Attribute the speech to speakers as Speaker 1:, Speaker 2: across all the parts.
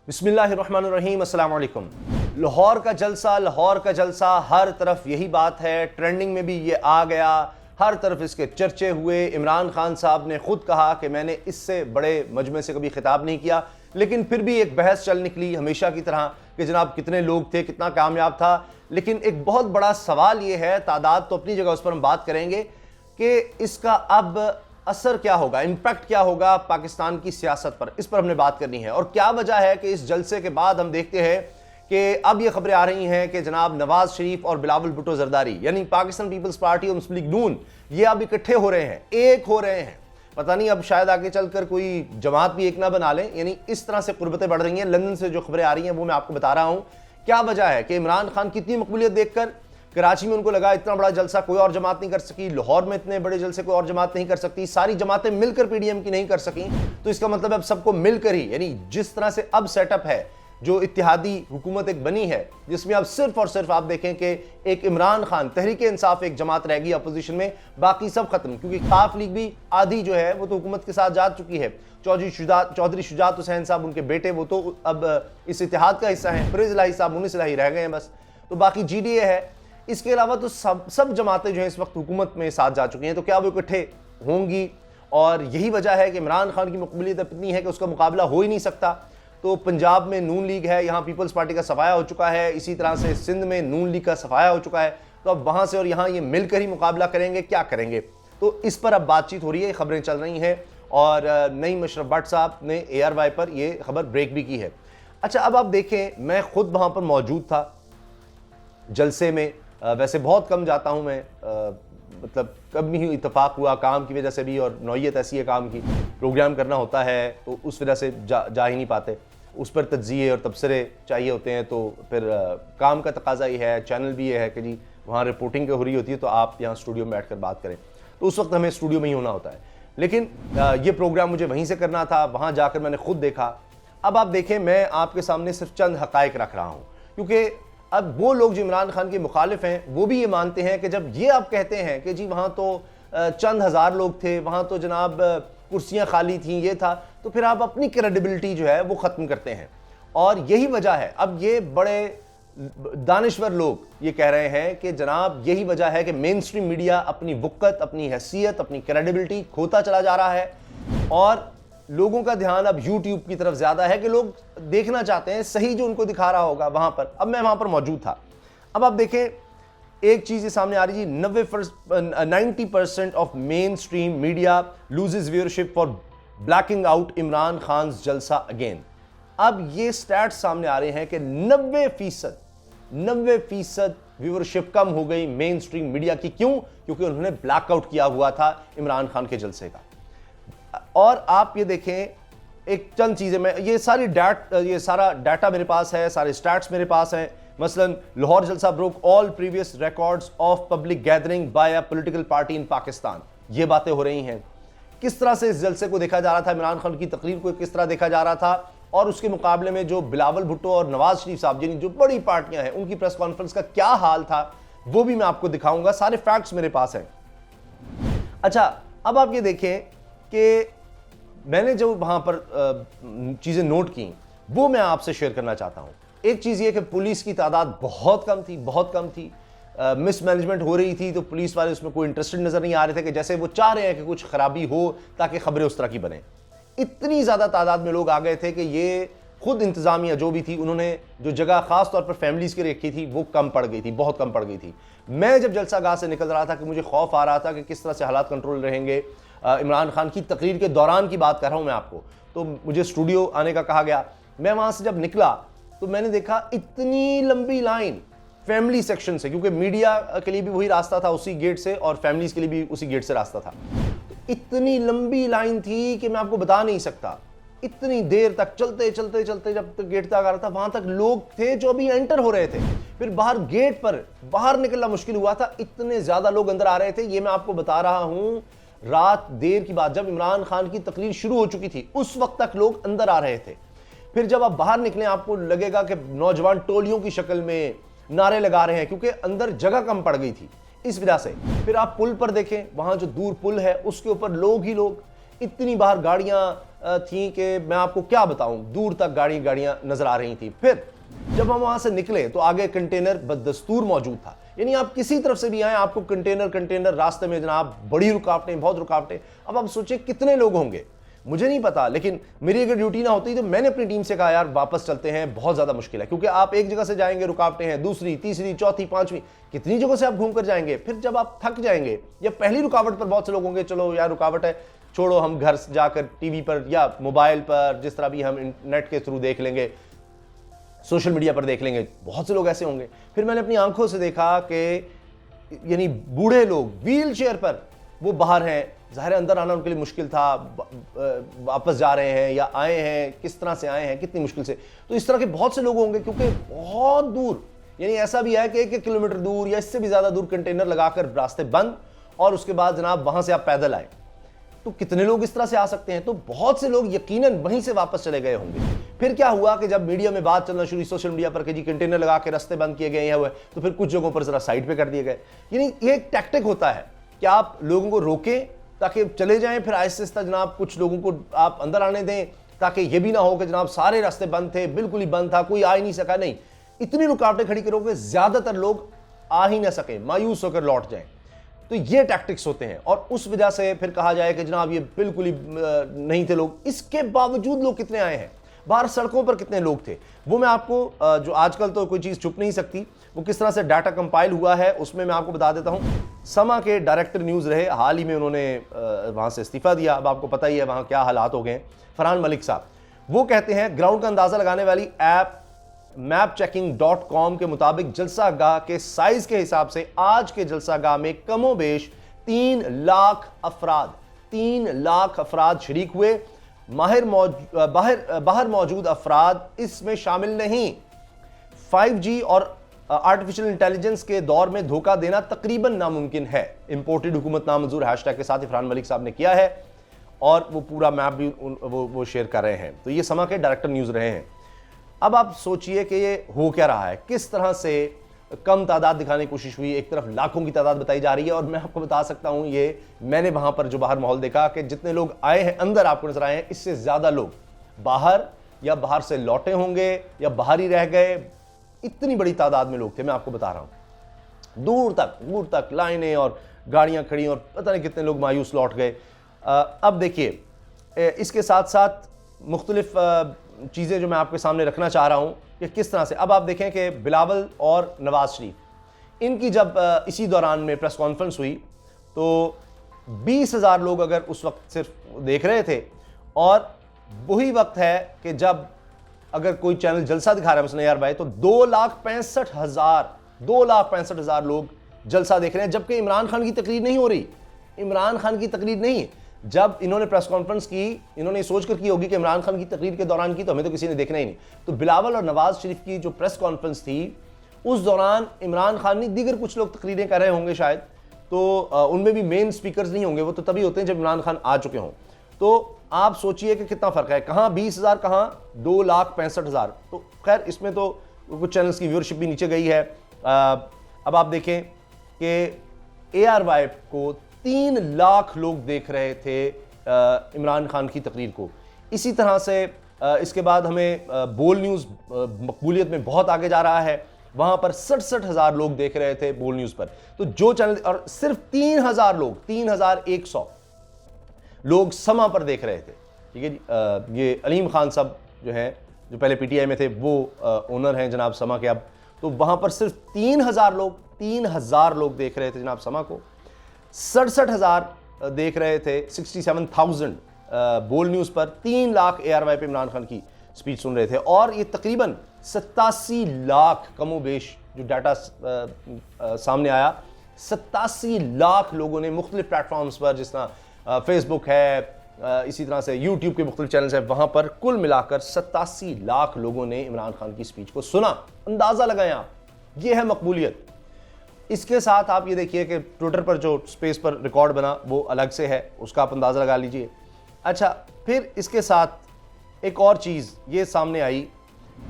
Speaker 1: बिस्मिल्लाहिर्रहमानिर्रहीम, अस्सलाम वालेकुम। लाहौर का जलसा, हर तरफ यही बात है। ट्रेंडिंग में भी ये आ गया, हर तरफ इसके चर्चे हुए। इमरान खान साहब ने खुद कहा कि मैंने इससे बड़े मजमे से कभी खिताब नहीं किया, लेकिन फिर भी एक बहस चल निकली हमेशा की तरह कि जनाब कितने लोग थे, कितना कामयाब था। लेकिन एक बहुत बड़ा सवाल ये है, तादाद तो अपनी जगह उस पर हम बात करेंगे कि इसका अब असर क्या होगा, इंपैक्ट क्या होगा पाकिस्तान की सियासत पर, इस पर हमने बात करनी है। और क्या वजह है कि इस जलसे के बाद हम देखते हैं कि अब ये खबरें आ रही हैं कि जनाब नवाज शरीफ और बिलावल भुट्टो जरदारी यानी पाकिस्तान पीपल्स पार्टी और मुस्लिम लीग नून ये अब इकट्ठे हो रहे हैं, एक हो रहे हैं। पता नहीं अब शायद आगे चलकर कोई जमात भी एक ना बना लें, यानी इस तरह से कुर्बतें बढ़ रही हैं। लंदन से जो खबरें आ रही हैं वो मैं आपको बता रहा हूं। क्या वजह है कि इमरान खान की इतनी मकबूलियत देखकर कराची में उनको लगा इतना बड़ा जलसा कोई और जमात नहीं कर सकी, लाहौर में इतने बड़े जलसे कोई और जमात नहीं कर सकती, सारी जमातें मिलकर पीडीएम की नहीं कर सकी। तो इसका मतलब अब सबको मिलकर ही, यानी जिस तरह से अब सेटअप है, जो इत्तेहादी हुकूमत एक बनी है जिसमें अब सिर्फ और सिर्फ आप देखें कि एक इमरान खान, तहरीक इंसाफ एक जमात रहेगी अपोजिशन में, बाकी सब खत्म। क्योंकि खाफ लीग भी आधी जो है वो तो हुकूमत के साथ जा चुकी है। चौधरी शुजात हुसैन साहब, उनके बेटे, वो तो अब इस इत्तेहाद का हिस्सा हैं। फिरोज इलाही साहब मुनीस इलाही रह गए हैं बस। तो बाकी जीडीए है। इसके अलावा तो सब जमातें जो हैं इस वक्त हुकूमत में साथ जा चुकी हैं। तो क्या वो इकट्ठे होंगी? और यही वजह है कि इमरान खान की मकबूलियत इतनी है कि उसका मुकाबला हो ही नहीं सकता। तो पंजाब में नून लीग है, यहाँ पीपल्स पार्टी का सफाया हो चुका है, इसी तरह से सिंध में नून लीग का सफाया हो चुका है। तो अब वहाँ से और यहाँ ये मिलकर ही मुकाबला करेंगे, क्या करेंगे? तो इस पर अब बातचीत हो रही है, खबरें चल रही हैं। और नईम अशरफ भट्ट साहब ने ARY पर यह खबर ब्रेक भी की है। अच्छा, अब आप देखें, मैं खुद वहाँ पर मौजूद था जलसे में। वैसे बहुत कम जाता हूँ मैं, मतलब कब ही इत्तेफाक हुआ काम की वजह से भी, और नौयत ऐसी है काम की, प्रोग्राम करना होता है तो उस वजह से जा ही नहीं पाते। उस पर तज्ज़िये और तबसरे चाहिए होते हैं, तो फिर काम का तकाजा ही है, चैनल भी ये है कि जी वहाँ रिपोर्टिंग हो रही होती है तो आप यहाँ स्टूडियो में बैठ कर बात करें। तो उस वक्त हमें स्टूडियो में ही होना होता है। लेकिन ये प्रोग्राम मुझे वहीं से करना था, वहाँ जाकर मैंने खुद देखा। अब आप देखें, मैं आपके सामने सिर्फ चंद हक़ाइक़ रख रहा हूँ, क्योंकि अब वो लोग जो इमरान खान के मुखालिफ हैं वो भी ये मानते हैं कि जब ये आप कहते हैं कि जी वहाँ तो चंद हज़ार लोग थे, वहाँ तो जनाब कुर्सियाँ खाली थीं, ये था, तो फिर आप अपनी क्रेडिबिलिटी जो है वो ख़त्म करते हैं। और यही वजह है, अब ये बड़े दानिश्वर लोग ये कह रहे हैं कि जनाब यही वजह है कि मेन स्ट्रीम मीडिया अपनी वक़्त, अपनी हैसियत, अपनी क्रेडिबिलिटी खोता चला जा रहा है। और लोगों का ध्यान अब यूट्यूब की तरफ ज्यादा है कि लोग देखना चाहते हैं सही जो उनको दिखा रहा होगा वहां पर। अब मैं वहां पर मौजूद था। अब आप देखें, एक चीज ये सामने आ रही जी, 90% of main stream media loses viewership for blacking out Imran Khan जलसा अगेन। अब ये स्टैट्स सामने आ रहे हैं कि 90% व्यूअरशिप कम हो गई मेन स्ट्रीम मीडिया की। क्यों? क्योंकि उन्होंने ब्लैकआउट किया हुआ था इमरान खान के जलसे का। और आप ये देखें, एक चंद चीजें, मैं ये सारा डाटा मेरे पास है, सारे स्टैट्स मेरे पास हैं। मसलन लाहौर जलसा broke all previous records of public gathering by a political party in Pakistan. ये बातें हो रही हैं। किस तरह से इस जलसे को देखा जा रहा था, इमरान खान की तकरीर को किस तरह देखा जा रहा था, और उसके मुकाबले में जो बिलावल भुट्टो और नवाज शरीफ साहब यानी जो बड़ी पार्टियां हैं उनकी प्रेस कॉन्फ्रेंस का क्या हाल था, वो भी मैं आपको दिखाऊंगा। सारे फैक्ट्स मेरे पास हैं। अच्छा, अब आप ये देखें कि मैंने जो वहां पर चीजें नोट की वो मैं आपसे शेयर करना चाहता हूं। एक चीज ये कि पुलिस की तादाद बहुत कम थी। मिसमैनेजमेंट हो रही थी, तो पुलिस वाले उसमें कोई इंटरेस्टेड नजर नहीं आ रहे थे, कि जैसे वो चाह रहे हैं कि कुछ खराबी हो ताकि खबरें उस तरह की बने। इतनी ज्यादा तादाद में लोग आ गए थे कि ये खुद इंतजामिया जो भी थी, उन्होंने जो जगह खास तौर पर फैमिलीज की रखी थी वो कम पड़ गई थी, बहुत कम पड़ गई थी। मैं जब जलसागाह से निकल रहा था कि मुझे खौफ आ रहा था कि किस तरह से हालात कंट्रोल रहेंगे। इमरान खान की तकरीर के दौरान की बात कर रहा हूं मैं आपको। तो मुझे स्टूडियो आने का कहा गया। मैं वहां से जब निकला तो मैंने देखा इतनी लंबी लाइन फैमिली सेक्शन से, क्योंकि मीडिया के लिए भी वही रास्ता था उसी गेट से, और फैमिलीज के लिए भी उसी गेट से रास्ता था। तो इतनी लंबी लाइन थी कि मैं आपको बता नहीं सकता। इतनी देर तक चलते जब तक गेट तक आ रहा था, वहां तक लोग थे जो अभी एंटर हो रहे थे। फिर बाहर गेट पर बाहर निकलना मुश्किल हुआ था, इतने ज्यादा लोग अंदर आ रहे थे। ये मैं आपको बता रहा हूं, रात देर की बात, जब इमरान खान की तकरीर शुरू हो चुकी थी उस वक्त तक लोग अंदर आ रहे थे। फिर जब आप बाहर निकले आपको लगेगा कि नौजवान टोलियों की शक्ल में नारे लगा रहे हैं, क्योंकि अंदर जगह कम पड़ गई थी इस वजह से। फिर आप पुल पर देखें, वहां जो दूर पुल है उसके ऊपर लोग ही लोग, इतनी बाहर गाड़ियां थी कि मैं आपको क्या बताऊं, दूर तक गाड़ियां नजर आ रही थी। फिर जब हम वहां से निकले तो आगे कंटेनर बदस्तूर मौजूद था, यानी आप किसी तरफ से भी आए आपको कंटेनर रास्ते में जनाब, बड़ी रुकावटें, बहुत रुकावटें। अब आप सोचिए कितने लोग होंगे, मुझे नहीं पता, लेकिन मेरी अगर ड्यूटी ना होती तो मैंने अपनी टीम से कहा यार वापस चलते हैं, बहुत ज्यादा मुश्किल है, क्योंकि आप एक जगह से जाएंगे, रुकावटें हैं, दूसरी, तीसरी, चौथी, पांचवी, कितनी जगह से आप घूम कर जाएंगे। फिर जब आप थक जाएंगे या पहली रुकावट पर बहुत से लोग होंगे, चलो यार रुकावट है, छोड़ो, हम घर जाकर टीवी पर या मोबाइल पर, जिस तरह भी हम इंटरनेट के थ्रू देख लेंगे, सोशल मीडिया पर देख लेंगे, बहुत से लोग ऐसे होंगे। फिर मैंने अपनी आंखों से देखा कि यानी बूढ़े लोग व्हील चेयर पर वो बाहर हैं, ज़ाहिर अंदर आना उनके लिए मुश्किल था, वापस जा रहे हैं या आए हैं, किस तरह से आए हैं, कितनी मुश्किल से। तो इस तरह के बहुत से लोग होंगे, क्योंकि बहुत दूर, यानी ऐसा भी है कि 1 किलोमीटर दूर या इससे भी ज़्यादा दूर कंटेनर लगाकर रास्ते बंद, और उसके बाद जनाब वहाँ से आप पैदल आए, तो कितने लोग इस तरह से आ सकते हैं। तो बहुत से लोग यकीनन वहीं से वापस चले गए होंगे। फिर क्या हुआ कि जब मीडिया में बात चलना शुरू, सोशल मीडिया पर कि जी कंटेनर लगा के रास्ते बंद किए गए हैं हुए, तो फिर कुछ जगहों पर जरा साइड पे कर दिए गए। यानी ये एक टैक्टिक होता है कि आप लोगों को रोकें ताकि चले जाएं, फिर आहिस्ता आहिस्ता जनाब कुछ लोगों को आप अंदर आने दें, ताकि ये भी ना हो कि जनाब सारे रास्ते बंद थे, बिल्कुल ही बंद था, कोई आ ही नहीं सका। नहीं, इतनी रुकावटें खड़ी करोगे ज्यादातर लोग आ ही ना सके, मायूस होकर लौट जाएं। तो ये टैक्टिक्स होते हैं, और उस वजह से फिर कहा जाए कि जनाब ये बिल्कुल ही नहीं थे लोग। इसके बावजूद लोग कितने आए हैं, बाहर सड़कों पर कितने लोग थे, वो मैं आपको, जो आजकल तो कोई चीज़ छुप नहीं सकती, वो किस तरह से डाटा कंपाइल हुआ है उसमें मैं आपको बता देता हूं। समा के डायरेक्टर न्यूज़ रहे, हाल ही में उन्होंने वहां से इस्तीफा दिया। अब आपको पता ही है वहां क्या हालात हो गए हैं। फरहान मलिक साहब वो कहते हैं, ग्राउंड का अंदाजा लगाने वाली ऐप mapchecking.com के मुताबिक जलसागाह के साइज के हिसाब से आज के जलसागाह में कमोबेश 3 लाख अफराद शरीक हुए। बाहर मौजूद अफराद इसमें शामिल नहीं। 5G और आर्टिफिशियल इंटेलिजेंस के दौर में धोखा देना तकरीबन नामुमकिन है। इंपोर्टेड हुकूमत नामंजूर हैशटैग के साथ फरहान मलिक साहब ने किया है, और वो पूरा मैप भी वो शेयर कर रहे हैं। तो ये समा के डायरेक्टर न्यूज़ रहे हैं। अब आप सोचिए कि ये हो क्या रहा है, किस तरह से कम तादाद दिखाने की कोशिश हुई, एक तरफ लाखों की तादाद बताई जा रही है। और मैं आपको बता सकता हूं, ये मैंने वहां पर जो बाहर माहौल देखा कि जितने लोग आए हैं अंदर आपको नजर आए हैं, इससे ज्यादा लोग बाहर या बाहर से लौटे होंगे या बाहर ही रह गए। इतनी बड़ी तादाद में लोग थे, मैं आपको बता रहा हूं। दूर तक लाइनें और गाड़ियां खड़ी, और पता नहीं कितने लोग मायूस लौट गए। अब देखिए, इसके साथ साथ मुख्तलिफ चीज़ें जो मैं आपके सामने रखना चाह रहा हूं कि किस तरह से, अब आप देखें कि बिलावल और नवाज शरीफ, इनकी जब इसी दौरान में प्रेस कॉन्फ्रेंस हुई तो 20,000 लोग अगर उस वक्त सिर्फ देख रहे थे, और वही वक्त है कि जब अगर कोई चैनल जलसा दिखा रहा है मसलन यार भाई, तो 2,65,000 लोग जलसा देख रहे हैं, जबकि इमरान खान की तकरीर नहीं हो रही। इमरान खान की तकरीर नहीं। जब इन्होंने प्रेस कॉन्फ्रेंस की, इन्होंने सोचकर की होगी कि इमरान खान की तकरीर के दौरान की, तो हमें तो किसी ने देखना ही नहीं। तो बिलावल और नवाज शरीफ की जो प्रेस कॉन्फ्रेंस थी, उस दौरान इमरान खान नहीं, दीगर कुछ लोग तकरीरें कर रहे होंगे शायद, तो उनमें भी मेन स्पीकर्स नहीं होंगे, वो तो तभी होते हैं जब इमरान खान आ चुके हों। तो आप सोचिए कि कितना फर्क है, कहाँ 20,000, कहाँ 2,65,000। तो खैर इसमें तो कुछ चैनल्स की व्यूअरशिप भी नीचे गई है। अब आप देखें कि ARY को 3 लाख लोग देख रहे थे इमरान खान की तकरीर को। इसी तरह से इसके बाद हमें बोल न्यूज़ मकबूलियत में बहुत आगे जा रहा है, वहां पर 67,000 लोग देख रहे थे बोल न्यूज़ पर। तो जो चैनल, और सिर्फ 3,000 लोग, 3,100 लोग समा पर देख रहे थे। ठीक है जी। ये अलीम खान साहब जो हैं, जो पहले PTI में थे, वो ओनर हैं जनाब समा के अब। तो वहां पर सिर्फ 3,000 लोग देख रहे थे जनाब समा को। 67,000 देख रहे थे, 67,000 बोल न्यूज़ पर। 3 लाख ARY पे इमरान खान की स्पीच सुन रहे थे। और ये तकरीबन 87 लाख कमोबेश जो डाटा सामने आया, 87 लाख लोगों ने मुख्तलिफ प्लेटफॉर्म्स पर, जिस तरह फेसबुक है, इसी तरह से यूट्यूब के मुख्तलिफ चैनल्स हैं, वहां पर कुल मिलाकर 87 लाख लोगों ने इमरान खान की स्पीच को सुना। अंदाजा लगाएं आप, ये है मकबूलियत। इसके साथ आप ये देखिए कि ट्विटर पर जो स्पेस पर रिकॉर्ड बना वो अलग से है, उसका आप अंदाज़ा लगा लीजिए। अच्छा, फिर इसके साथ एक और चीज़ ये सामने आई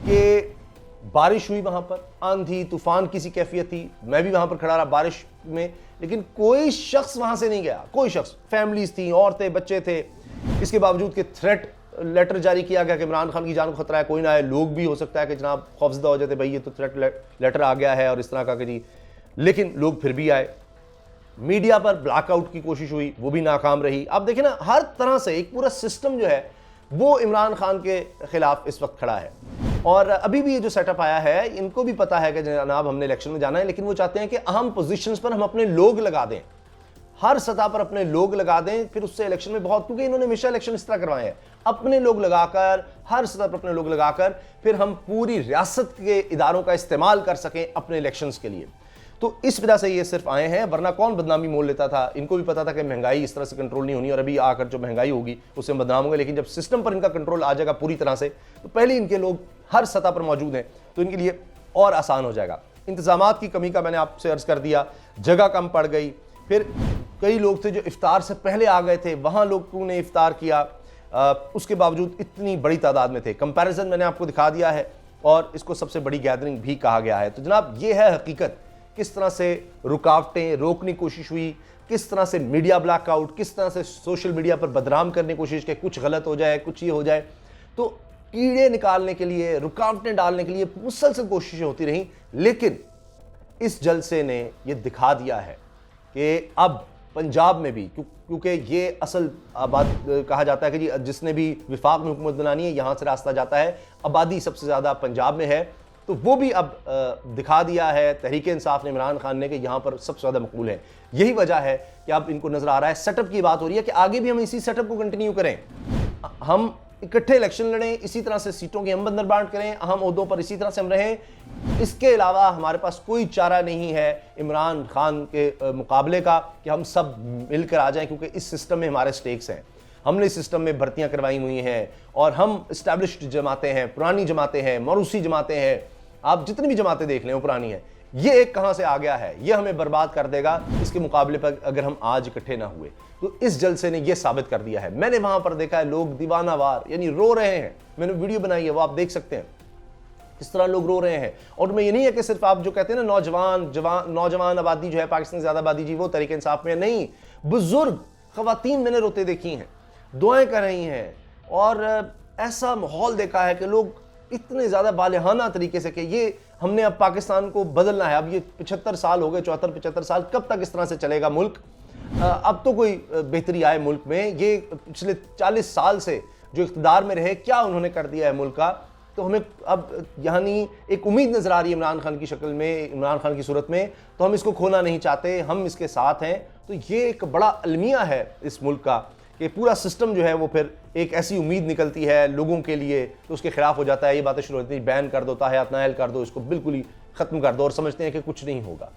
Speaker 1: कि बारिश हुई वहाँ पर, आंधी तूफान की सी कैफियत थी। मैं भी वहाँ पर खड़ा रहा बारिश में, लेकिन कोई शख्स वहाँ से नहीं गया, कोई शख्स। फैमिलीज थी, औरतें, बच्चे थे, इसके बावजूद कि थ्रेट लेटर जारी किया गया कि इमरान खान की जान को खतरा है, कोई ना आए, लोग भी हो सकता है कि जनाब खौफजदा हो जाते, भाई ये तो थ्रेट लेटर आ गया है और इस तरह का कि जी, लेकिन लोग फिर भी आए। मीडिया पर ब्लैकआउट की कोशिश हुई, वो भी नाकाम रही। अब देखिए ना, हर तरह से एक पूरा सिस्टम जो है वो इमरान खान के खिलाफ इस वक्त खड़ा है। और अभी भी ये जो सेटअप आया है, इनको भी पता है कि जनाब हमने इलेक्शन में जाना है, लेकिन वो चाहते हैं कि अहम पोजीशंस पर हम अपने लोग लगा दें, हर सतह पर अपने लोग लगा दें, फिर उससे इलेक्शन में बहुत, क्योंकि इन्होंने हमेशा इलेक्शन इस तरह करवाए हैं, अपने लोग लगाकर, हर सतह पर अपने लोग लगाकर, फिर हम पूरी रियासत के इदारों का इस्तेमाल कर सकें अपने इलेक्शंस के लिए। तो इस वजह से ये सिर्फ आए हैं, वरना कौन बदनामी मोल लेता था। इनको भी पता था कि महंगाई इस तरह से कंट्रोल नहीं होनी, और अभी आकर जो महंगाई होगी उससे बदनाम होंगे, लेकिन जब सिस्टम पर इनका कंट्रोल आ जाएगा पूरी तरह से, तो पहले इनके लोग हर सतह पर मौजूद हैं, तो इनके लिए और आसान हो जाएगा। इंतजामात की कमी का मैंने आपसे अर्ज कर दिया, जगह कम पड़ गई, फिर कई लोग थे जो इफ्तार से पहले आ गए थे, वहाँ लोगों ने इफ्तार किया, उसके बावजूद इतनी बड़ी तादाद में थे। कंपैरिजन मैंने आपको दिखा दिया है, और इसको सबसे बड़ी गैदरिंग भी कहा गया है। तो जनाब ये है हकीकत, किस तरह से रुकावटें रोकने की कोशिश हुई, किस तरह से मीडिया ब्लैकआउट, किस तरह से सोशल मीडिया पर बदनाम करने की कोशिश की, कुछ गलत हो जाए, कुछ ये हो जाए, तो कीड़े निकालने के लिए, रुकावटें डालने के लिए मुसलसल कोशिशें होती रहीं। लेकिन इस जलसे ने यह दिखा दिया है कि अब पंजाब में भी, क्योंकि ये असल बात कहा जाता है कि जी जिसने भी विफाक में हुकूमत बनानी है, यहाँ से रास्ता जाता है, आबादी सबसे ज़्यादा पंजाब में है, तो वो भी अब दिखा दिया है तहरीक इंसाफ ने, इमरान खान ने, कि यहाँ पर सबसे ज़्यादा मकबूल है। यही वजह है कि अब इनको नज़र आ रहा है, सेटअप की बात हो रही है कि आगे भी हम इसी सेटअप को कंटिन्यू करें, हम इकट्ठे इलेक्शन लड़ें, इसी तरह से सीटों की हम बंदर बांट करें, अहम ओहदों पर इसी तरह से हम रहें। इसके अलावा हमारे पास कोई चारा नहीं है इमरान खान के मुकाबले का कि हम सब मिलकर आ जाएं, क्योंकि इस सिस्टम में हमारे स्टेक्स हैं। हमने इस सिस्टम में भर्तियां करवाई हुई हैं, और हम इस्टेब्लिश्ड जमातें हैं, पुरानी जमातें हैं, मरूसी जमातें हैं, आप जितनी भी जमातें देख लें वो पुरानी है। ये एक कहां से आ गया है, ये हमें बर्बाद कर देगा इसके मुकाबले पर अगर हम आज इकट्ठे ना हुए। तो इस जलसे ने यह साबित कर दिया है। मैंने वहां पर देखा है लोग दीवानावार यानी रो रहे हैं, मैंने वीडियो बनाई है, वो आप देख सकते हैं किस तरह लोग रो रहे हैं। और मैं ये नहीं है कि सिर्फ आप जो कहते हैं ना नौजवान आबादी जो है पाकिस्तान से ज्यादा आबादी जी वो तहरीक इंसाफ में, नहीं, बुजुर्ग खवातीन मैंने रोते देखी हैं, दुआएं कर रही हैं, और ऐसा माहौल देखा है कि लोग इतने ज़्यादा बालिहाना तरीके से कि ये हमने अब पाकिस्तान को बदलना है, अब ये 75 साल हो गए, 74-75 साल, कब तक इस तरह से चलेगा मुल्क, अब तो कोई बेहतरी आए मुल्क में। ये पिछले 40 साल से जो इख्तिदार में रहे, क्या उन्होंने कर दिया है मुल्क का। तो हमें अब यानी एक उम्मीद नज़र आ रही है इमरान खान की शक्ल में, इमरान खान की सूरत में, तो हम इसको खोना नहीं चाहते, हम इसके साथ हैं। तो ये एक बड़ा अलमिया है इस मुल्क का कि पूरा सिस्टम जो है वो फिर एक ऐसी उम्मीद निकलती है लोगों के लिए, तो उसके खिलाफ हो जाता है। ये बातें शुरू होती हैं, बैन कर दो, ताहयात नाअहल कर दो, इसको बिल्कुल ही ख़त्म कर दो, और समझते हैं कि कुछ नहीं होगा।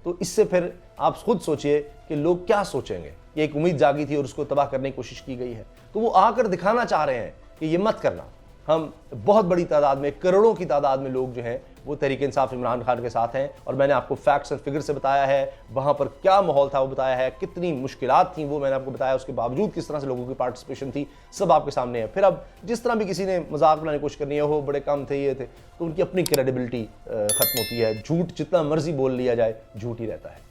Speaker 1: तो इससे फिर आप खुद सोचिए कि लोग क्या सोचेंगे। ये एक उम्मीद जागी थी और उसको तबाह करने की कोशिश की गई है। तो वो आकर दिखाना चाह रहे हैं कि ये मत करना। हम बहुत बड़ी तादाद में, करोड़ों की तादाद में लोग जो हैं वो तहरीक इंसाफ इमरान खान के साथ हैं, और मैंने आपको फैक्ट्स एंड फिगर से बताया है, वहाँ पर क्या माहौल था वो बताया है, कितनी मुश्किलात थी वो मैंने आपको बताया, उसके बावजूद किस तरह से लोगों की पार्टिसिपेशन थी, सब आपके सामने है। फिर अब जिस तरह भी किसी ने मजाक बनाने की कोशिश करनी है, वो बड़े कम थे, ये थे, तो उनकी अपनी क्रेडिबिलिटी ख़त्म होती है। झूठ जितना मर्जी बोल लिया जाए, झूठ ही रहता है।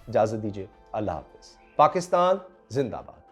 Speaker 1: इजाज़त दीजिए, अल्लाह हाफ़िज़। पाकिस्तान जिंदाबाद।